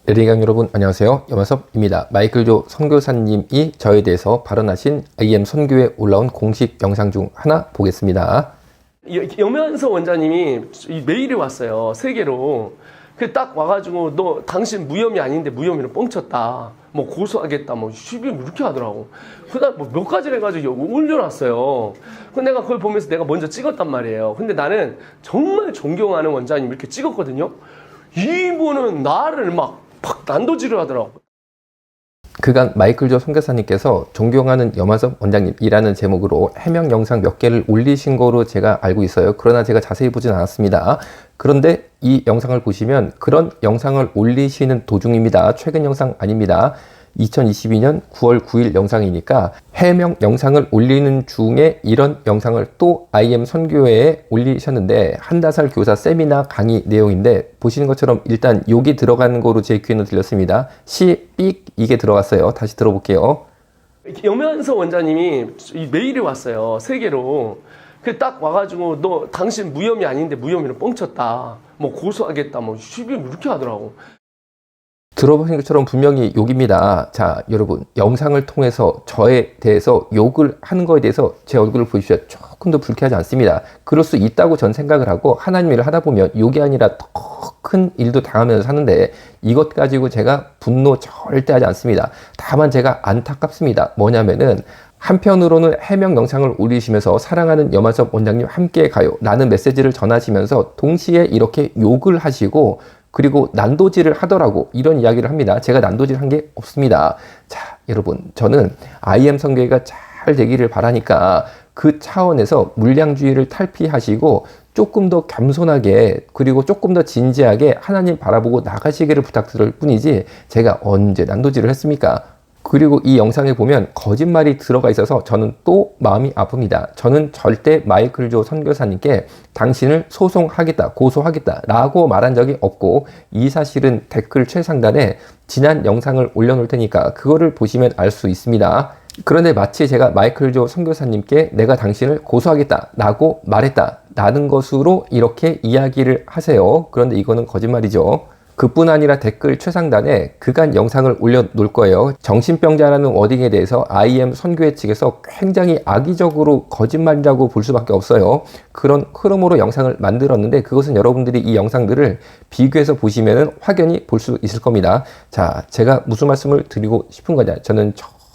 레딩강 여러분 안녕하세요. 염화섭입니다. 마이클조 선교사님이 저에 대해서 발언하신 IM 선교에 올라온 공식 영상 중 하나 보겠습니다. 염현석 원장님이 메일이 왔어요. 세계로. 그 딱 와가지고 너 당신 무혐의 아닌데 무혐의로 뻥쳤다. 뭐 고소하겠다. 뭐 시비 이렇게 하더라고. 그다음 뭐 몇 가지를 해가지고 올려놨어요. 근데 내가 그걸 보면서 내가 먼저 찍었단 말이에요. 근데 나는 정말 존경하는 원장님 이렇게 찍었거든요. 이분은 나를 막 난도질을 하더라고. 그간 마이클조 선교사님께서 존경하는 염화섭 원장님이라는 제목으로 해명 영상 몇 개를 올리신 거로 제가 알고 있어요. 그러나 제가 자세히 보진 않았습니다. 그런데 이 영상을 보시면 그런 영상을 올리시는 도중입니다. 최근 영상 아닙니다. 2022년 9월 9일 영상이니까 해명 영상을 올리는 중에 이런 영상을 또 IM 선교회에 올리셨는데 한다살 교사 세미나 강의 내용인데 보시는 것처럼 일단 욕이 들어가는 거로 제 귀에는 들렸습니다. 삑 이게 들어갔어요. 다시 들어볼게요. 염현석 원장님이 메일이 왔어요. 세계로. 그 딱 와가지고 너 당신 무혐의 아닌데 무혐의로 뻥쳤다. 뭐 고소하겠다. 뭐 시비 이렇게 하더라고. 들어보신 것처럼 분명히 욕입니다. 자, 여러분, 영상을 통해서 저에 대해서 욕을 하는 거에 대해서 제 얼굴을 보십시오. 조금 더 불쾌하지 않습니다. 그럴 수 있다고 전 생각을 하고 하나님 일을 하다 보면 욕이 아니라 더 큰 일도 당하면서 사는데 이것 가지고 제가 분노 절대 하지 않습니다. 다만 제가 안타깝습니다. 뭐냐면은 한편으로는 해명 영상을 올리시면서 사랑하는 염화섭 원장님 함께 가요 라는 메시지를 전하시면서 동시에 이렇게 욕을 하시고 그리고 난도질을 하더라고 이런 이야기를 합니다. 제가 난도질 한 게 없습니다. 자, 여러분, 저는 IM 선교회가 잘 되기를 바라니까 그 차원에서 물량주의를 탈피하시고 조금 더 겸손하게 그리고 조금 더 진지하게 하나님 바라보고 나가시기를 부탁드릴 뿐이지 제가 언제 난도질을 했습니까? 그리고 이 영상에 보면 거짓말이 들어가 있어서 저는 또 마음이 아픕니다. 저는 절대 마이클조 선교사님께 당신을 소송하겠다, 고소하겠다 라고 말한 적이 없고 이 사실은 댓글 최상단에 지난 영상을 올려놓을 테니까 그거를 보시면 알 수 있습니다. 그런데 마치 제가 마이클조 선교사님께 내가 당신을 고소하겠다 라고 말했다 라는 것으로 이렇게 이야기를 하세요. 그런데 이거는 거짓말이죠. 그뿐 아니라 댓글 최상단에 그간 영상을 올려놓을 거예요. 정신병자라는 워딩에 대해서 IM 선교회 측에서 굉장히 악의적으로 거짓말이라고 볼 수밖에 없어요. 그런 흐름으로 영상을 만들었는데 그것은 여러분들이 이 영상들을 비교해서 보시면 확연히 볼 수 있을 겁니다. 자, 제가 무슨 말씀을 드리고 싶은 거냐. 저는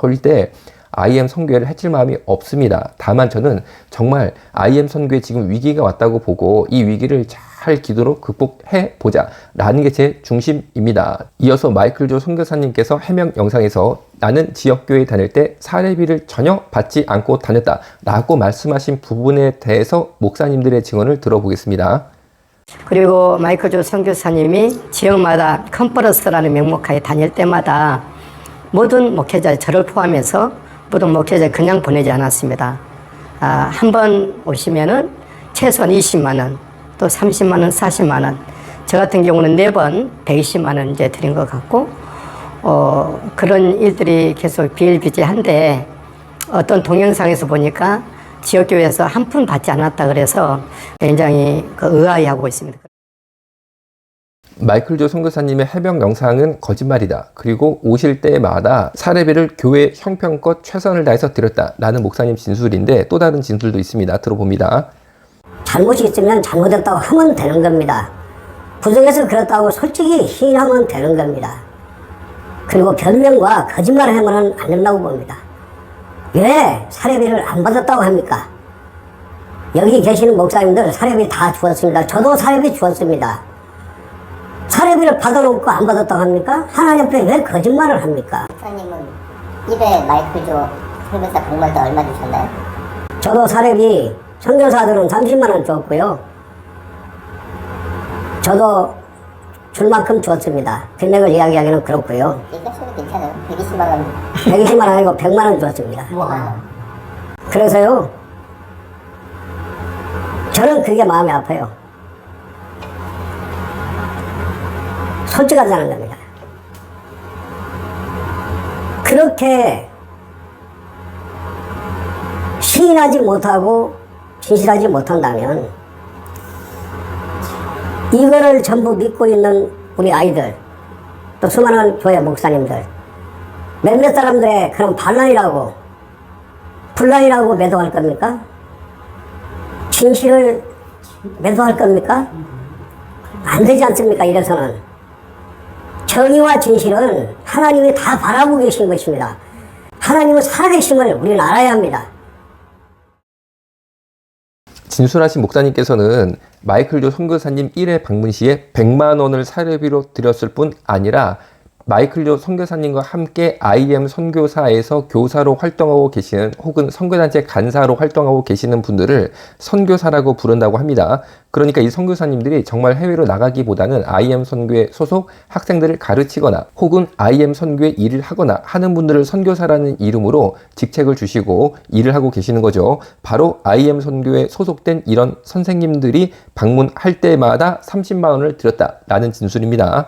절대 IM 선교회를 해칠 마음이 없습니다. 다만 저는 정말 IM 선교회 지금 위기가 왔다고 보고 이 위기를 잘 기도로 극복해 보자 라는 게 제 중심입니다. 이어서 마이클조 선교사님께서 해명 영상에서 나는 지역교회 다닐 때 사례비를 전혀 받지 않고 다녔다 라고 말씀하신 부분에 대해서 목사님들의 증언을 들어보겠습니다. 그리고 마이클조 선교사님이 지역마다 컨퍼런스라는 명목하에 다닐 때마다 모든 목회자, 저를 포함해서 모든 목회자 그냥 보내지 않았습니다. 한 번 오시면은 최소한 20만 원, 또 30만 원, 40만 원. 저 같은 경우는 4번 120만 원 이제 드린 것 같고, 그런 일들이 계속 비일비재한데 어떤 동영상에서 보니까 지역교회에서 한 푼 받지 않았다 그래서 굉장히 의아해하고 있습니다. 마이클조 선교사님의 해명 영상은 거짓말이다. 그리고 오실 때마다 사례비를 교회 형편껏 최선을 다해서 드렸다 라는 목사님 진술인데 또 다른 진술도 있습니다. 들어봅니다. 잘못이 있으면 잘못했다고 하면 되는 겁니다. 부정해서 그렇다고 솔직히 시인하면 되는 겁니다. 그리고 변명과 거짓말을 하면 안 된다고 봅니다. 왜 사례비를 안 받았다고 합니까? 여기 계시는 목사님들 사례비 다 주었습니다. 저도 사례비 주었습니다. 사례비를 받아놓고 안 받았다고 합니까? 하나님 앞에 왜 거짓말을 합니까? 목사님은 입에 마이클조 선교사 강말 때 얼마 주셨나요? 저도 사례비 선교사들은 30만 원 줬고요. 저도 줄 만큼 줬습니다. 금액을 이야기하기는 그렇고요. 얘기하셔도 괜찮아요. 120만 원. 120만 원 아니고 100만 원 줬습니다. 와. 그래서요, 저는 그게 마음이 아파요. 솔직하자는 겁니다. 그렇게 시인하지 못하고 진실하지 못한다면 이거를 전부 믿고 있는 우리 아이들, 또 수많은 교회 목사님들, 몇몇 사람들의 그런 반란이라고, 분란이라고 매도할 겁니까? 진실을 매도할 겁니까? 안 되지 않습니까? 이래서는. 정의와 진실은 하나님이 다 바라보고 계신 것입니다. 하나님은 살아계심을 우리는 알아야 합니다. 진술하신 목사님께서는 마이클 조 선교사님 1회 방문 시에 100만 원을 사례비로 드렸을 뿐 아니라 마이클 조 선교사님과 함께 IM 선교사에서 교사로 활동하고 계시는 혹은 선교단체 간사로 활동하고 계시는 분들을 선교사라고 부른다고 합니다. 그러니까 이 선교사님들이 정말 해외로 나가기보다는 IM 선교회 소속 학생들을 가르치거나 혹은 IM 선교회 일을 하거나 하는 분들을 선교사라는 이름으로 직책을 주시고 일을 하고 계시는 거죠. 바로 IM 선교회에 소속된 이런 선생님들이 방문할 때마다 30만 원을 드렸다라는 진술입니다.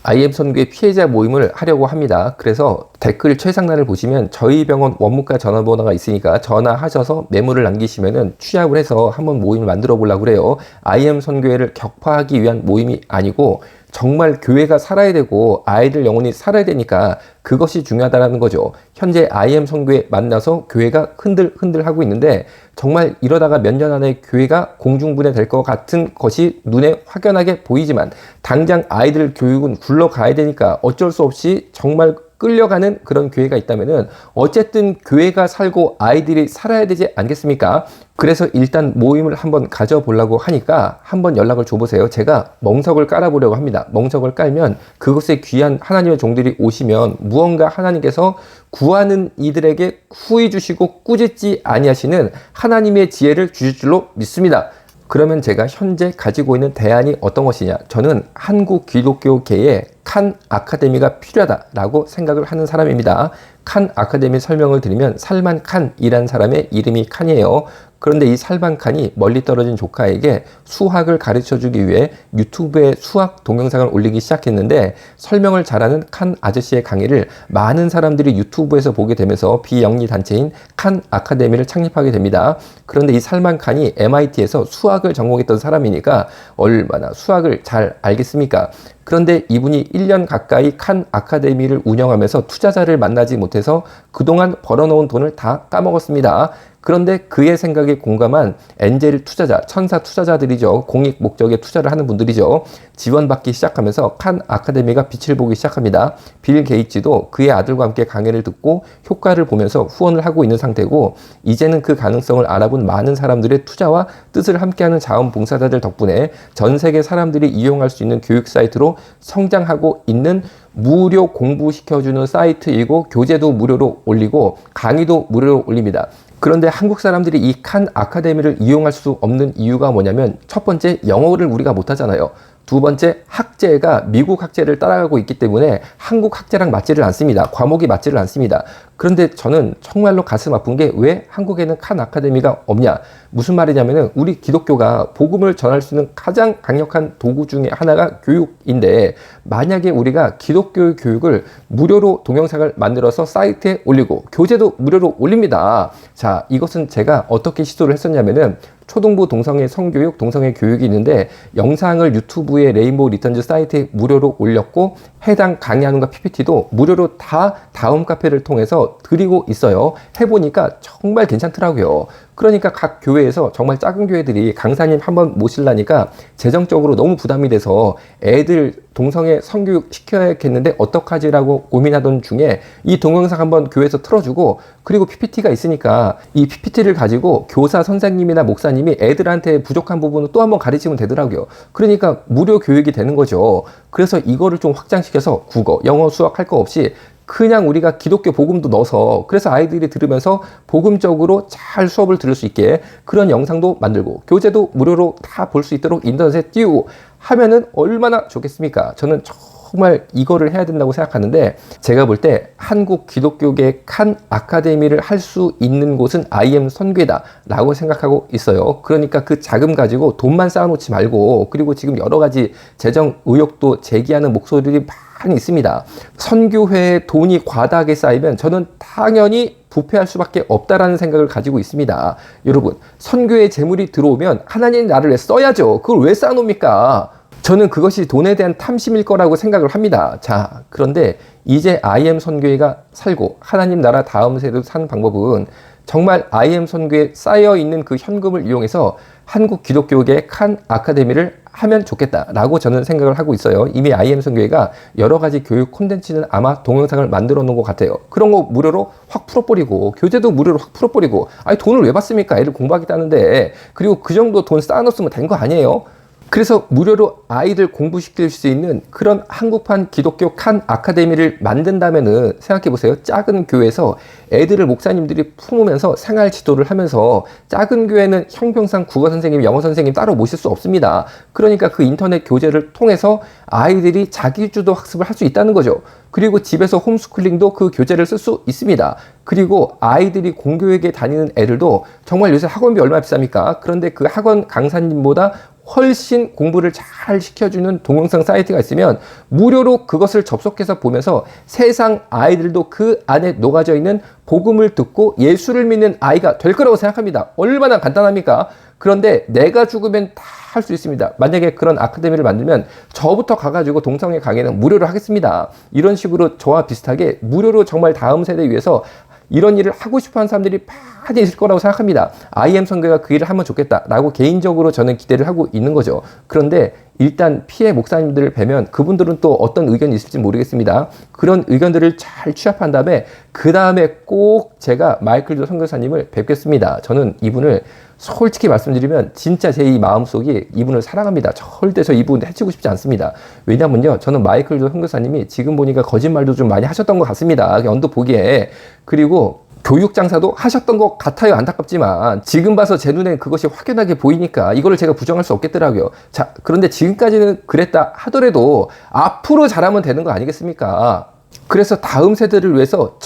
IM 선교회 피해자 모임을 하려고 합니다. 그래서 댓글 최상단을 보시면 저희 병원 원무과 전화번호가 있으니까 전화하셔서 메모를 남기시면은 취합을 해서 한번 모임을 만들어 보려고 그래요. IM 선교회를 격파하기 위한 모임이 아니고 정말 교회가 살아야 되고 아이들 영혼이 살아야 되니까 그것이 중요하다는 거죠. 현재 IM 선교회 만나서 교회가 흔들흔들 하고 있는데 정말 이러다가 몇 년 안에 교회가 공중분해될 것 같은 것이 눈에 확연하게 보이지만 당장 아이들 교육은 굴러가야 되니까 어쩔 수 없이 정말 끌려가는 그런 교회가 있다면은 어쨌든 교회가 살고 아이들이 살아야 되지 않겠습니까? 그래서 일단 모임을 한번 가져보려고 하니까 한번 연락을 줘보세요. 제가 멍석을 깔아보려고 합니다. 멍석을 깔면 그것에 귀한 하나님의 종들이 오시면 무언가 하나님께서 구하는 이들에게 후히 주시고 꾸짖지 아니하시는 하나님의 지혜를 주실 줄로 믿습니다. 그러면 제가 현재 가지고 있는 대안이 어떤 것이냐? 저는 한국 기독교계에 칸 아카데미가 필요하다라고 생각을 하는 사람입니다. 칸 아카데미 설명을 드리면 살만 칸이란 사람의 이름이 칸이에요. 그런데 이 살만 칸이 멀리 떨어진 조카에게 수학을 가르쳐주기 위해 유튜브에 수학 동영상을 올리기 시작했는데 설명을 잘하는 칸 아저씨의 강의를 많은 사람들이 유튜브에서 보게 되면서 비영리 단체인 칸 아카데미를 창립하게 됩니다. 그런데 이 살만 칸이 MIT에서 수학을 전공했던 사람이니까 얼마나 수학을 잘 알겠습니까? 그런데 이분이 1년 가까이 칸 아카데미를 운영하면서 투자자를 만나지 못해서 그동안 벌어놓은 돈을 다 까먹었습니다. 그런데 그의 생각에 공감한 엔젤 투자자, 천사 투자자들이죠. 공익 목적의 투자를 하는 분들이죠. 지원받기 시작하면서 칸 아카데미가 빛을 보기 시작합니다. 빌 게이츠도 그의 아들과 함께 강의를 듣고 효과를 보면서 후원을 하고 있는 상태고 이제는 그 가능성을 알아본 많은 사람들의 투자와 뜻을 함께하는 자원봉사자들 덕분에 전 세계 사람들이 이용할 수 있는 교육 사이트로 성장하고 있는 무료 공부시켜주는 사이트이고 교재도 무료로 올리고 강의도 무료로 올립니다. 그런데 한국 사람들이 이 칸 아카데미를 이용할 수 없는 이유가 뭐냐면 첫 번째 영어를 우리가 못하잖아요. 두 번째 학제가 미국 학제를 따라가고 있기 때문에 한국 학제랑 맞지를 않습니다. 과목이 맞지를 않습니다. 그런데 저는 정말로 가슴 아픈 게 왜 한국에는 칸 아카데미가 없냐? 무슨 말이냐면은 우리 기독교가 복음을 전할 수 있는 가장 강력한 도구 중에 하나가 교육인데 만약에 우리가 기독교 교육을 무료로 동영상을 만들어서 사이트에 올리고 교재도 무료로 올립니다. 자, 이것은 제가 어떻게 시도를 했었냐면은 초등부 동성애 성교육, 동성애 교육이 있는데 영상을 유튜브의 레인보우 리턴즈 사이트에 무료로 올렸고 해당 강의하는과 PPT도 무료로 다 다음 카페를 통해서 드리고 있어요. 해보니까 정말 괜찮더라고요. 그러니까 각 교회에서 정말 작은 교회들이 강사님 한번 모시려니까 재정적으로 너무 부담이 돼서 애들 동성애 성교육 시켜야겠는데 어떡하지라고 고민하던 중에 이 동영상 한번 교회에서 틀어주고 그리고 PPT가 있으니까 이 PPT를 가지고 교사 선생님이나 목사님이 애들한테 부족한 부분을 또 한번 가르치면 되더라고요. 그러니까 무료 교육이 되는 거죠. 그래서 이거를 좀 확장시켜서 국어, 영어, 수학 할 거 없이 그냥 우리가 기독교 복음도 넣어서 그래서 아이들이 들으면서 복음적으로 잘 수업을 들을 수 있게 그런 영상도 만들고 교재도 무료로 다 볼 수 있도록 인터넷에 띄우고 하면은 얼마나 좋겠습니까? 저는 정말 이거를 해야 된다고 생각하는데 제가 볼 때 한국 기독교계 칸 아카데미를 할 수 있는 곳은 IM 선교회다 라고 생각하고 있어요. 그러니까 그 자금 가지고 돈만 쌓아놓지 말고 그리고 지금 여러 가지 재정 의혹도 제기하는 목소리들이 많이 있습니다. 선교회에 돈이 과다하게 쌓이면 저는 당연히 부패할 수밖에 없다라는 생각을 가지고 있습니다. 여러분, 선교회 재물이 들어오면 하나님 나를 왜 써야죠. 그걸 왜 쌓아놓습니까? 저는 그것이 돈에 대한 탐심일 거라고 생각을 합니다. 자, 그런데 이제 IM 선교회가 살고 하나님 나라 다음 세대로 사는 방법은 정말 IM 선교에 쌓여 있는 그 현금을 이용해서 한국 기독교계 칸 아카데미를 하면 좋겠다라고 저는 생각을 하고 있어요. 이미 IM 선교회가 여러 가지 교육 콘텐츠는 아마 동영상을 만들어 놓은 것 같아요. 그런 거 무료로 확 풀어버리고 교재도 무료로 확 풀어버리고 아니 돈을 왜 받습니까? 애를 공부하겠다는데. 그리고 그 정도 돈 쌓아놓으면 된 거 아니에요? 그래서 무료로 아이들 공부시킬 수 있는 그런 한국판 기독교 칸 아카데미를 만든다면은 생각해보세요. 작은 교회에서 애들을 목사님들이 품으면서 생활 지도를 하면서 작은 교회는 형평상 국어 선생님, 영어 선생님 따로 모실 수 없습니다. 그러니까 그 인터넷 교재를 통해서 아이들이 자기주도 학습을 할 수 있다는 거죠. 그리고 집에서 홈스쿨링도 그 교재를 쓸 수 있습니다. 그리고 아이들이 공교육에 다니는 애들도 정말 요새 학원비 얼마나 비쌉니까? 그런데 그 학원 강사님보다 훨씬 공부를 잘 시켜주는 동영상 사이트가 있으면 무료로 그것을 접속해서 보면서 세상 아이들도 그 안에 녹아져 있는 복음을 듣고 예수를 믿는 아이가 될 거라고 생각합니다. 얼마나 간단합니까? 그런데 내가 죽으면 다 할 수 있습니다. 만약에 그런 아카데미를 만들면 저부터 가가지고 동성애 강의는 무료로 하겠습니다. 이런 식으로 저와 비슷하게 무료로 정말 다음 세대 위해서 이런 일을 하고 싶어하는 사람들이 많이 있을 거라고 생각합니다. IM 선교가 그 일을 하면 좋겠다라고 개인적으로 저는 기대를 하고 있는 거죠. 그런데 일단 피해 목사님들을 뵈면 그분들은 또 어떤 의견이 있을지 모르겠습니다. 그런 의견들을 잘 취합한 다음에 그 다음에 꼭 제가 마이클 조 선교사님을 뵙겠습니다. 저는 이분을 솔직히 말씀드리면 진짜 제 이 마음속이 이분을 사랑합니다. 절대 저 이분 해치고 싶지 않습니다. 왜냐면요, 저는 마이클 조 선교사님이 지금 보니까 거짓말도 좀 많이 하셨던 것 같습니다. 언뜻 보기에. 그리고 교육 장사도 하셨던 것 같아요. 안타깝지만 지금 봐서 제 눈에 그것이 확연하게 보이니까 이거를 제가 부정할 수 없겠더라고요. 자, 그런데 지금까지는 그랬다 하더라도 앞으로 잘하면 되는 거 아니겠습니까? 그래서 다음 세대를 위해서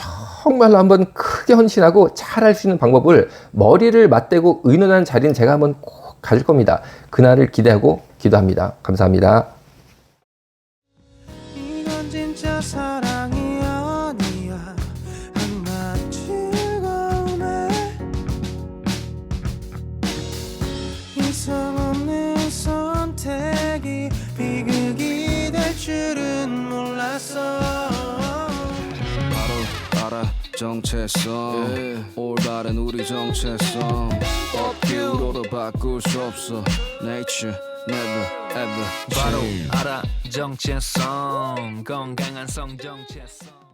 정말로 한번 크게 헌신하고 잘 할 수 있는 방법을 머리를 맞대고 의논하는 자리는 제가 한번 꼭 가질 겁니다. 그날을 기대하고 기도합니다. 감사합니다. 이건 진짜 사랑이 아니야. 한낱 즐거움에 이성 없는 선택이 비극이 될 줄은 몰랐어. 바로 알아 정체성 올바른 우리 정체성 업뷰로도 바꿀 수 없어 Nature never ever 바로 change. 알아 정체성 건강한 성 정체성